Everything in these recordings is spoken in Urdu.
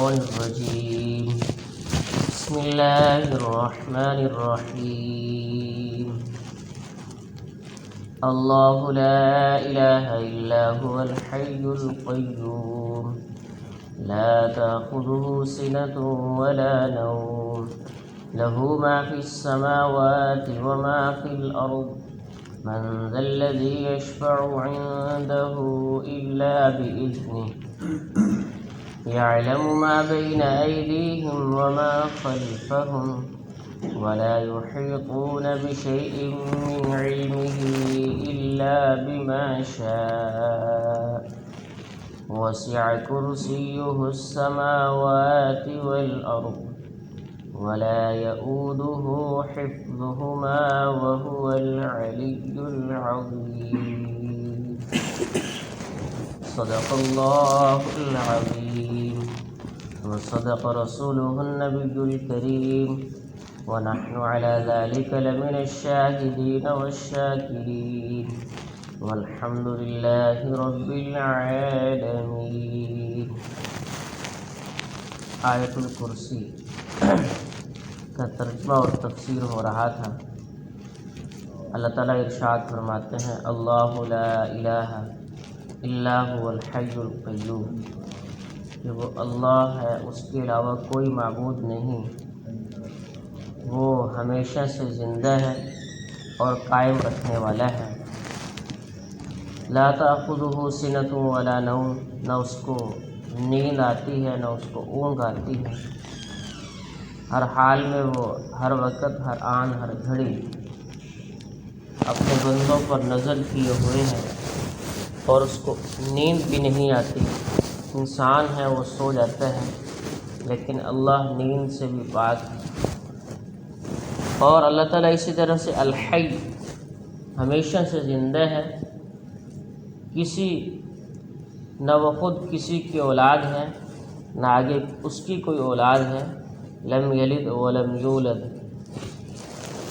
الشيطان الرجيم بسم الله الرحمن الرحيم الله لا إله إلا هو الحي القيوم لا تأخذه سنة ولا نوم له ما في السماوات وما في الأرض من ذا الذي يشفع عنده إلا بإذنه يعلم ما بين أيديهم وما خلفهم ولا يحيطون بشيء من علمه إلا بما شاء وسع كرسيه السماوات والأرض ولا يؤوده حفظهما وهو العلي العظيم صدق الله العظيم وصدق رسوله النبي الكريم ونحن على ذلك لمن الشاهدين والشاكرين والحمد لله رب العالمين۔ آیت الکرسی کا ترجمہ اور تفسیر ہو رہا تھا۔ اللہ تعالیٰ ارشاد فرماتے ہیں اللہ لا الہ الا هو الحی القیوم، کہ وہ اللہ ہے، اس کے علاوہ کوئی معبود نہیں، وہ ہمیشہ سے زندہ ہے اور قائم رکھنے والا ہے۔ لا تأخذہ سنۃ ولا نوم، نہ اس کو نیند آتی ہے نہ اس کو اونگ آتی ہے، ہر حال میں وہ ہر وقت ہر آن ہر گھڑی اپنے بندوں پر نظر کیے ہوئے ہیں اور اس کو نیند بھی نہیں آتی۔ انسان ہے وہ سو جاتا ہے لیکن اللہ نیند سے بھی پاک ہے۔ اور اللہ تعالیٰ اسی طرح سے الحی، ہمیشہ سے زندہ ہے، نہ وہ خود کسی کی اولاد ہے نہ آگے اس کی کوئی اولاد ہے، لم یلد ولم یولد،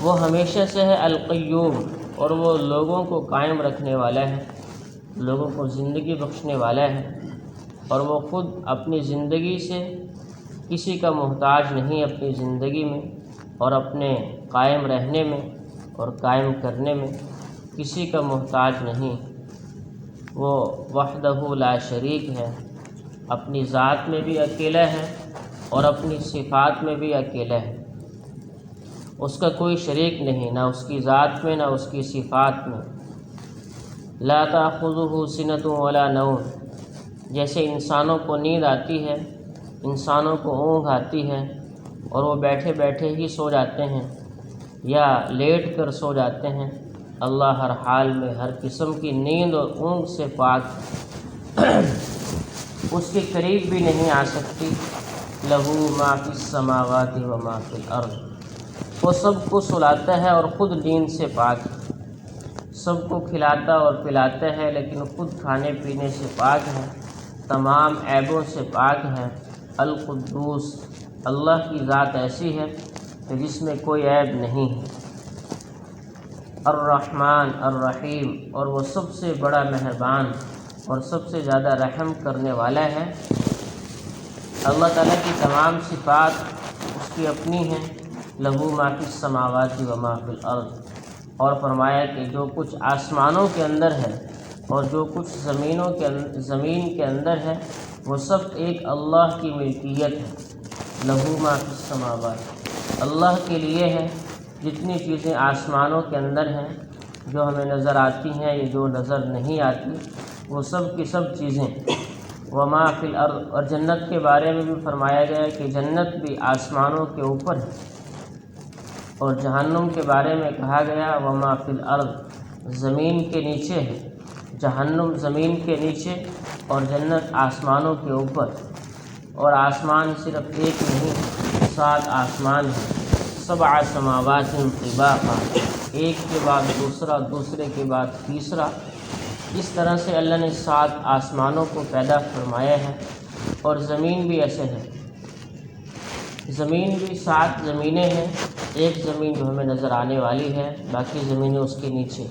وہ ہمیشہ سے ہے القیوم، اور وہ لوگوں کو قائم رکھنے والا ہے، لوگوں کو زندگی بخشنے والا ہے، اور وہ خود اپنی زندگی سے کسی کا محتاج نہیں، اپنی زندگی میں اور اپنے قائم رہنے میں اور قائم کرنے میں کسی کا محتاج نہیں۔ وہ وحدہ لا شریک ہے، اپنی ذات میں بھی اکیلا ہے اور اپنی صفات میں بھی اکیلا ہے، اس کا کوئی شریک نہیں، نہ اس کی ذات میں نہ اس کی صفات میں۔ لا تأخذہ سنۃ ولا نوم، جیسے انسانوں کو نیند آتی ہے، انسانوں کو اونگ آتی ہے اور وہ بیٹھے بیٹھے ہی سو جاتے ہیں یا لیٹ کر سو جاتے ہیں، اللہ ہر حال میں ہر قسم کی نیند اور اونگ سے پاک، اس کے قریب بھی نہیں آ سکتی۔ لہ ما فی السماوات و ما فی الارض، وہ سب کو سلاتا ہے اور خود نیند سے پاک ہے، سب کو کھلاتا اور پلاتا ہے لیکن خود کھانے پینے سے پاک ہے، تمام عیبوں سے پاک ہے۔ القدوس، اللہ کی ذات ایسی ہے کہ جس میں کوئی عیب نہیں ہے۔ الرحمن الرحیم، اور وہ سب سے بڑا مہربان اور سب سے زیادہ رحم کرنے والا ہے۔ اللہ تعالیٰ کی تمام صفات اس کی اپنی ہیں۔ لہ ما فی السماوات و ما فی الارض، اور فرمایا کہ جو کچھ آسمانوں کے اندر ہے اور جو کچھ زمین کے اندر ہے وہ سب ایک اللہ کی ملکیت ہے۔ لہ ما فی السماوات، اللہ کے لیے ہے جتنی چیزیں آسمانوں کے اندر ہیں، جو ہمیں نظر آتی ہیں یا جو نظر نہیں آتی، وہ سب کی سب چیزیں۔ وما فی الارض، اور جنت کے بارے میں بھی فرمایا گیا ہے کہ جنت بھی آسمانوں کے اوپر ہے، اور جہنم کے بارے میں کہا گیا وما فی الارض، زمین کے نیچے ہے، جہنم زمین کے نیچے اور جنت آسمانوں کے اوپر۔ اور آسمان صرف ایک نہیں، 7 آسمان ہیں، 7 سماوات طباقا، ایک کے بعد دوسرا، دوسرے کے بعد تیسرا، اس طرح سے اللہ نے 7 آسمانوں کو پیدا فرمایا ہے۔ اور زمین بھی ایسے ہے، زمین بھی 7 زمینیں ہیں، ایک زمین جو ہمیں نظر آنے والی ہے، باقی زمینیں اس کے نیچے۔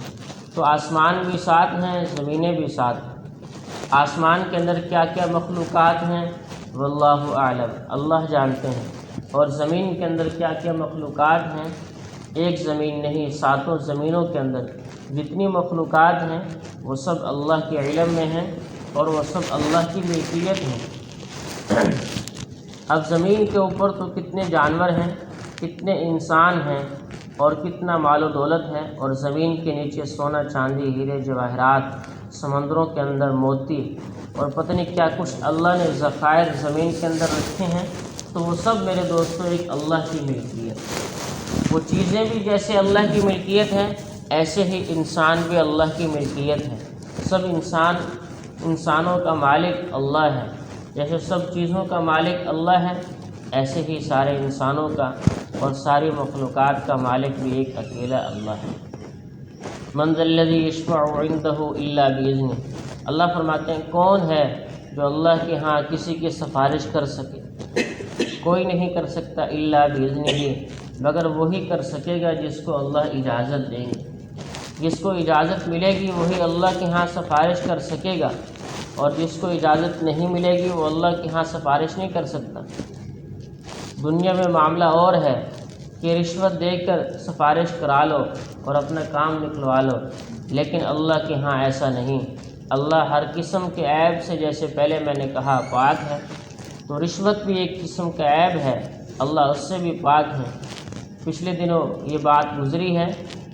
تو آسمان بھی 7 ہیں، زمینیں بھی 7 ہیں۔ آسمان کے اندر کیا کیا مخلوقات ہیں، واللہ اعلم، اللہ جانتے ہیں۔ اور زمین کے اندر کیا کیا مخلوقات ہیں، ایک زمین نہیں، 7 زمینوں کے اندر جتنی مخلوقات ہیں وہ سب اللہ کے علم میں ہیں اور وہ سب اللہ کی ملکیت ہیں۔ اب زمین کے اوپر تو کتنے جانور ہیں، کتنے انسان ہیں اور کتنا مال و دولت ہے، اور زمین کے نیچے سونا چاندی ہیرے جواہرات، سمندروں کے اندر موتی اور پتہ نہیں کیا کچھ اللہ نے ذخائر زمین کے اندر رکھے ہیں، تو وہ سب میرے دوستوں ایک اللہ کی ملکیت۔ وہ چیزیں بھی جیسے اللہ کی ملکیت ہے، ایسے ہی انسان بھی اللہ کی ملکیت ہے۔ سب انسانوں کا مالک اللہ ہے، جیسے سب چیزوں کا مالک اللہ ہے، ایسے ہی سارے انسانوں کا اور ساری مخلوقات کا مالک بھی ایک اکیلا اللہ ہے۔ من ذا الذی یشفع عنده الا باذنہ، اللہ فرماتے ہیں کون ہے جو اللہ کے ہاں کسی کی سفارش کر سکے؟ کوئی نہیں کر سکتا الا باذنہ، مگر وہی کر سکے گا جس کو اللہ اجازت دیں گے۔ جس کو اجازت ملے گی وہی اللہ کے ہاں سفارش کر سکے گا، اور جس کو اجازت نہیں ملے گی وہ اللہ کے ہاں سفارش نہیں کر سکتا۔ دنیا میں معاملہ اور ہے کہ رشوت دے کر سفارش کرا لو اور اپنا کام نکلوا لو، لیکن اللہ کے ہاں ایسا نہیں۔ اللہ ہر قسم کے عیب سے، جیسے پہلے میں نے کہا، پاک ہے، تو رشوت بھی ایک قسم کا عیب ہے، اللہ اس سے بھی پاک ہے۔ پچھلے دنوں یہ بات گزری ہے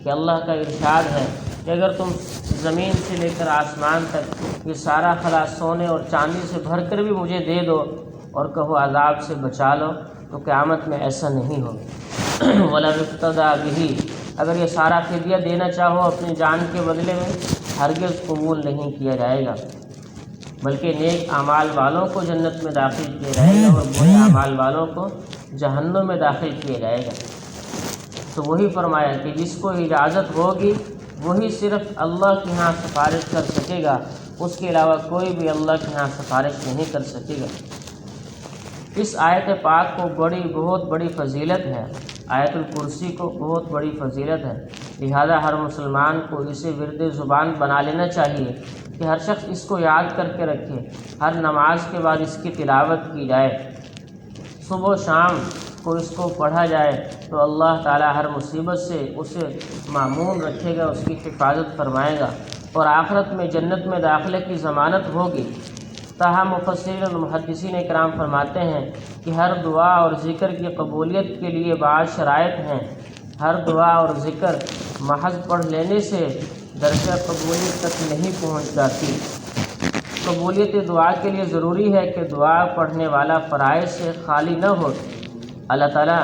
کہ اللہ کا ارشاد ہے کہ اگر تم زمین سے لے کر آسمان تک یہ سارا خلا سونے اور چاندی سے بھر کر بھی مجھے دے دو اور کہو عذاب سے بچا لو، تو قیامت میں ایسا نہیں ہو۔ وَلَوِ افْتَدَىٰ بِهِ، اگر یہ سارا فدیہ دینا چاہو اپنی جان کے بدلے میں، ہرگز قبول نہیں کیا جائے گا، بلکہ نیک اعمال والوں کو جنت میں داخل کیا جائے گا اور برے اعمال والوں کو جہنم میں داخل کیا جائے گا۔ تو وہی فرمایا کہ جس کو اجازت ہوگی وہی صرف اللہ کے ہاں سفارش کر سکے گا، اس کے علاوہ کوئی بھی اللہ کے ہاں سفارش نہیں کر سکے گا۔ اس آیت پاک کو بہت بڑی فضیلت ہے، آیت الکرسی کو بہت بڑی فضیلت ہے، لہذا ہر مسلمان کو اسے ورد زبان بنا لینا چاہیے کہ ہر شخص اس کو یاد کر کے رکھے، ہر نماز کے بعد اس کی تلاوت کی جائے، صبح و شام کو اس کو پڑھا جائے، تو اللہ تعالی ہر مصیبت سے اسے معمون رکھے گا، اس کی حفاظت فرمائے گا اور آخرت میں جنت میں داخلے کی ضمانت ہوگی۔ تاہم مفسرین اور محدثین کرام فرماتے ہیں کہ ہر دعا اور ذکر کی قبولیت کے لیے بعض شرائط ہیں۔ ہر دعا اور ذکر محض پڑھ لینے سے درجہ قبولیت تک نہیں پہنچ جاتی۔ قبولیت دعا کے لیے ضروری ہے کہ دعا پڑھنے والا فرائض سے خالی نہ ہو۔ اللہ تعالیٰ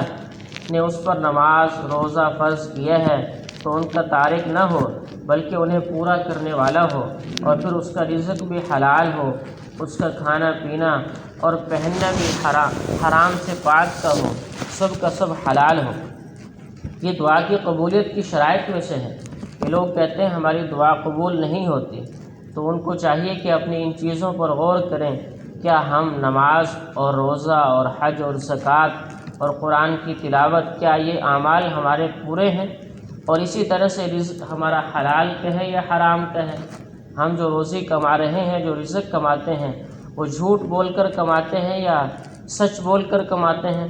نے اس پر نماز روزہ فرض کیا ہے تو ان کا تارک نہ ہو، بلکہ انہیں پورا کرنے والا ہو، اور پھر اس کا رزق بھی حلال ہو، اس کا کھانا پینا اور پہننا بھی حرام سے پاک کا ہو، سب کا سب حلال ہو۔ یہ دعا کی قبولیت کی شرائط میں سے ہے کہ لوگ کہتے ہیں ہماری دعا قبول نہیں ہوتی، تو ان کو چاہیے کہ اپنی ان چیزوں پر غور کریں۔ کیا ہم نماز اور روزہ اور حج اور زکوٰۃ اور قرآن کی تلاوت، کیا یہ اعمال ہمارے پورے ہیں؟ اور اسی طرح سے رزق ہمارا حلال کا ہے یا حرام کا ہے؟ ہم جو روزی کما رہے ہیں، جو رزق کماتے ہیں، وہ جھوٹ بول کر کماتے ہیں یا سچ بول کر کماتے ہیں؟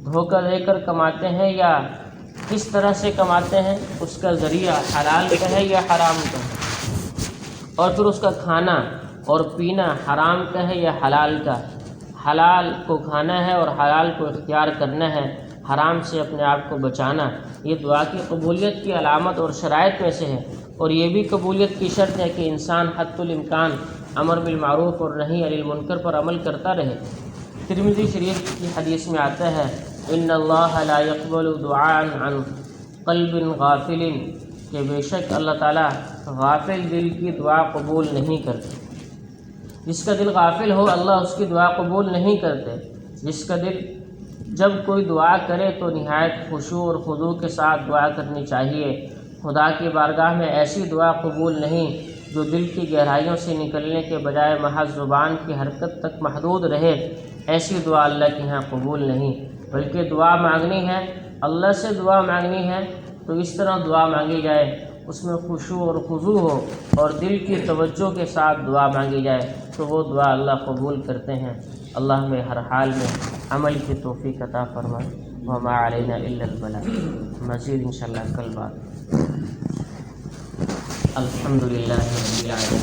دھوکہ دے کر کماتے ہیں یا کس طرح سے کماتے ہیں؟ اس کا ذریعہ حلال کا ہے یا حرام کا ہے؟ اور پھر اس کا کھانا اور پینا حرام کا ہے یا حلال کا؟ حلال کو کھانا ہے اور حلال کو اختیار کرنا ہے، حرام سے اپنے آپ کو بچانا، یہ دعا کی قبولیت کی علامت اور شرائط میں سے ہے۔ اور یہ بھی قبولیت کی شرط ہے کہ انسان حد الامکان امر بالمعروف اور نہی عن المنکر پر عمل کرتا رہے۔ ترمذی شریف کی حدیث میں آتا ہے ان اللہ لا يقبل دعاء عن قلب غافل، کہ بے شک اللہ تعالیٰ غافل دل کی دعا قبول نہیں کرتے۔ جس کا دل غافل ہو اللہ اس کی دعا قبول نہیں کرتے۔ جس کا دل جب کوئی دعا کرے تو نہایت خشوع اور خضوع کے ساتھ دعا کرنی چاہیے۔ خدا کی بارگاہ میں ایسی دعا قبول نہیں جو دل کی گہرائیوں سے نکلنے کے بجائے محض زبان کی حرکت تک محدود رہے، ایسی دعا اللہ کے ہاں قبول نہیں۔ بلکہ دعا مانگنی ہے، اللہ سے دعا مانگنی ہے تو اس طرح دعا مانگی جائے، اس میں خشوع اور خضوع ہو اور دل کی توجہ کے ساتھ دعا مانگی جائے، تو وہ دعا اللہ قبول کرتے ہیں۔ اللہ ہمیں ہر حال میں عمل کی توفیق عطا فرمائے۔ وما علینا الا البلاغ۔ مزید انشاءاللہ کل بات۔ الحمدللہ رب العالمین۔